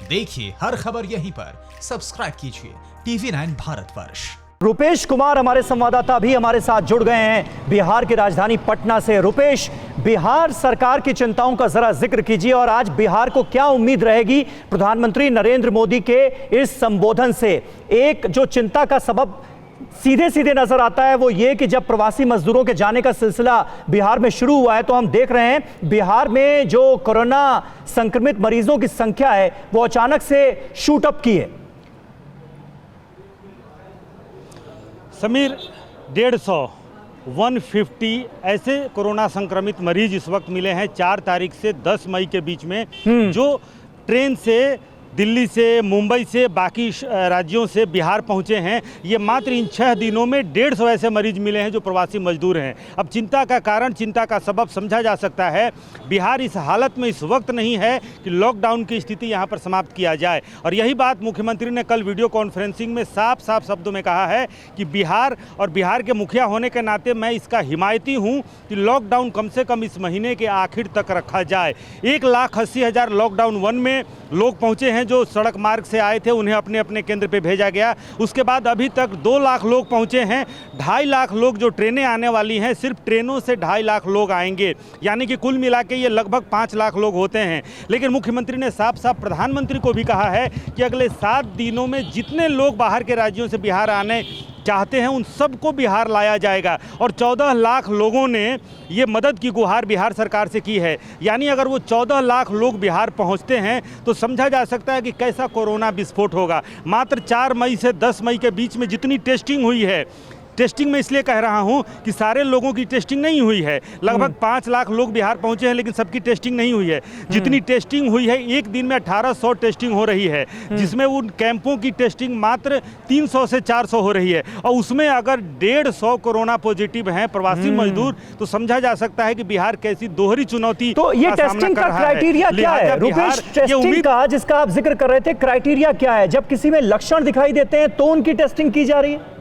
देखिए हर खबर यहीं पर, सब्सक्राइब कीजिए TV9 भारतवर्ष। रुपेश कुमार हमारे संवाददाता भी हमारे साथ जुड़ गए हैं बिहार की राजधानी पटना से। रुपेश, बिहार सरकार की चिंताओं का जरा जिक्र कीजिए और आज बिहार को क्या उम्मीद रहेगी प्रधानमंत्री नरेंद्र मोदी के इस संबोधन से। एक जो चिंता का सबब सीधे सीधे नजर आता है वो ये कि जब प्रवासी मजदूरों के जाने का सिलसिला बिहार में शुरू हुआ है तो हम देख रहे हैं बिहार में जो कोरोना संक्रमित मरीजों की संख्या है वो अचानक से शूट अप की है। समीर, 150 ऐसे कोरोना संक्रमित मरीज इस वक्त मिले हैं 4 तारीख से 10 मई के बीच में, जो ट्रेन से दिल्ली से, मुंबई से, बाकी राज्यों से बिहार पहुंचे हैं। ये मात्र इन 6 दिनों में 150 ऐसे मरीज मिले हैं जो प्रवासी मजदूर हैं। अब चिंता का कारण, चिंता का सबब समझा जा सकता है। बिहार इस हालत में इस वक्त नहीं है कि लॉकडाउन की स्थिति यहाँ पर समाप्त किया जाए, और यही बात मुख्यमंत्री ने कल वीडियो कॉन्फ्रेंसिंग में साफ साफ शब्दों में कहा है कि बिहार और बिहार के मुखिया होने के नाते मैं इसका हिमायती हूँ कि लॉकडाउन कम से कम इस महीने के आखिर तक रखा जाए। 1,80,000 लॉकडाउन 1 में लोग पहुँचे हैं जो सड़क मार्ग से आए थे, उन्हें अपने अपने केंद्र पे भेजा गया। उसके बाद अभी तक 2 लाख लोग पहुंचे हैं। 2.5 लाख लोग जो ट्रेनें आने वाली हैं, सिर्फ ट्रेनों से 2.5 लाख लोग आएंगे, यानी कि कुल मिला के ये लगभग 5 लाख लोग होते हैं। लेकिन मुख्यमंत्री ने साफ साफ प्रधानमंत्री को भी कहा है कि अगले 7 दिनों में जितने लोग बाहर के राज्यों से बिहार आने चाहते हैं उन सबको बिहार लाया जाएगा, और 14 लाख लोगों ने ये मदद की गुहार बिहार सरकार से की है। यानी अगर वो 14 लाख लोग बिहार पहुंचते हैं तो समझा जा सकता है कि कैसा कोरोना विस्फोट होगा। मात्र 4 मई से 10 मई के बीच में जितनी टेस्टिंग हुई है, टेस्टिंग में इसलिए कह रहा हूं कि सारे लोगों की टेस्टिंग नहीं हुई है। लगभग 5 लाख लोग बिहार पहुंचे हैं लेकिन सबकी टेस्टिंग नहीं हुई है। जितनी टेस्टिंग हुई है, एक दिन में 1800 टेस्टिंग हो रही है, जिसमें उन कैंपों की टेस्टिंग मात्र 300 से 400 हो रही है, और उसमें अगर 150 कोरोना पॉजिटिव हैं प्रवासी मजदूर, तो समझा जा सकता है कि बिहार कैसी दोहरी चुनौती तो ये टेस्टिंग का क्राइटेरिया क्या है रुपेश? टेस्टिंग का जिसका आप जिक्र कर रहे थे, क्राइटेरिया क्या है? जब किसी में लक्षण दिखाई देते हैं तो उनकी टेस्टिंग की जा रही है?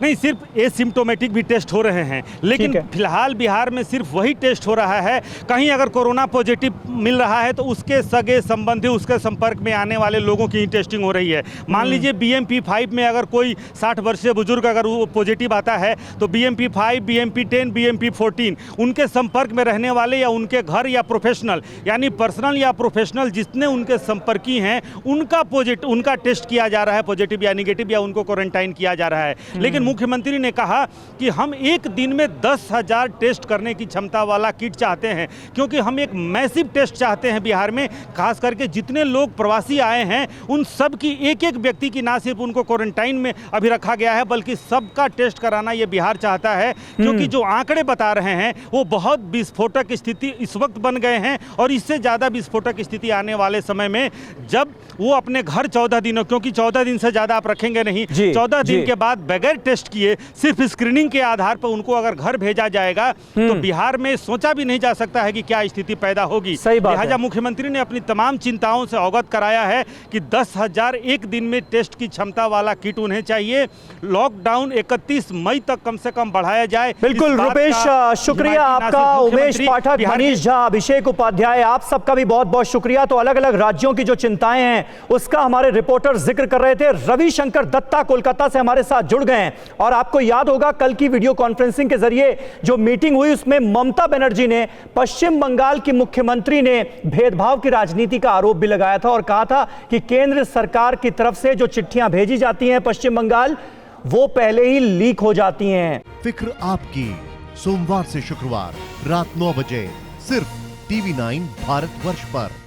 नहीं, सिर्फ एसिम्टोमेटिक भी टेस्ट हो रहे हैं, लेकिन फिलहाल बिहार में सिर्फ वही टेस्ट हो रहा है। कहीं अगर कोरोना पॉजिटिव मिल रहा है तो उसके सगे संबंधी, उसके संपर्क में आने वाले लोगों की ही टेस्टिंग हो रही है। मान लीजिए BMP5 में अगर कोई 60 वर्षीय बुजुर्ग अगर वो पॉजिटिव आता है तो BMP5, BMP10, BMP14 उनके संपर्क में रहने वाले या उनके घर या प्रोफेशनल, यानी पर्सनल या प्रोफेशनल जितने उनके संपर्की हैं उनका टेस्ट किया जा रहा है, पॉजिटिव या निगेटिव, या उनको क्वारंटाइन किया जा रहा है। लेकिन मुख्यमंत्री ने कहा कि हम एक दिन में 10,000 टेस्ट करने की क्षमता वाला किट चाहते हैं, क्योंकि हम एक मैसिव टेस्ट चाहते हैं बिहार में। खास करके जितने लोग प्रवासी आए हैं उन सब की एक एक व्यक्ति की, ना सिर्फ उनको क्वारंटाइन में अभी रखा गया है बल्कि सबका टेस्ट कराना ये बिहार चाहता है, क्योंकि जो आंकड़े बता रहे हैं वो बहुत विस्फोटक स्थिति इस वक्त बन गए हैं, और इससे ज़्यादा विस्फोटक स्थिति आने वाले समय में जब वो अपने घर 14 दिनों, क्योंकि 14 दिन से ज़्यादा आप रखेंगे नहीं, 14 दिन के बाद बगैर टेस्ट किए सिर्फ स्क्रीनिंग के आधार पर उनको अगर घर भेजा जाएगा तो बिहार में सोचा भी नहीं जा सकता है कि क्या स्थिति पैदा होगी। लिहाजा मुख्यमंत्री ने अपनी तमाम चिंताओं से अवगत कराया है कि 10,000 एक दिन में टेस्ट की क्षमता वाला किट उन्हें चाहिए। लॉकडाउन 31 मई तक कम से कम बढ़ाया जाए। बिल्कुल रुपेश, शुक्रिया आपका। उमेश पाठक, मनीष झा, अभिषेक उपाध्याय, आप सबका भी बहुत बहुत शुक्रिया। तो अलग अलग राज्यों की जो चिंताएं हैं उसका हमारे रिपोर्टर जिक्र कर रहे थे। रविशंकर दत्ता कोलकाता से हमारे साथ जुड़ गए हैं, और आपको याद होगा कल की वीडियो कॉन्फ्रेंसिंग के जरिए जो मीटिंग हुई उसमें ममता बनर्जी ने पश्चिम बंगाल की मुख्यमंत्री ने भेदभाव की राजनीति का आरोप भी लगाया था और कहा था कि केंद्र सरकार की तरफ से जो चिट्ठियां भेजी जाती हैं पश्चिम बंगाल वो पहले ही लीक हो जाती हैं। फिक्र आपकी, सोमवार से शुक्रवार रात 9 बजे सिर्फ TV9 भारतवर्ष पर।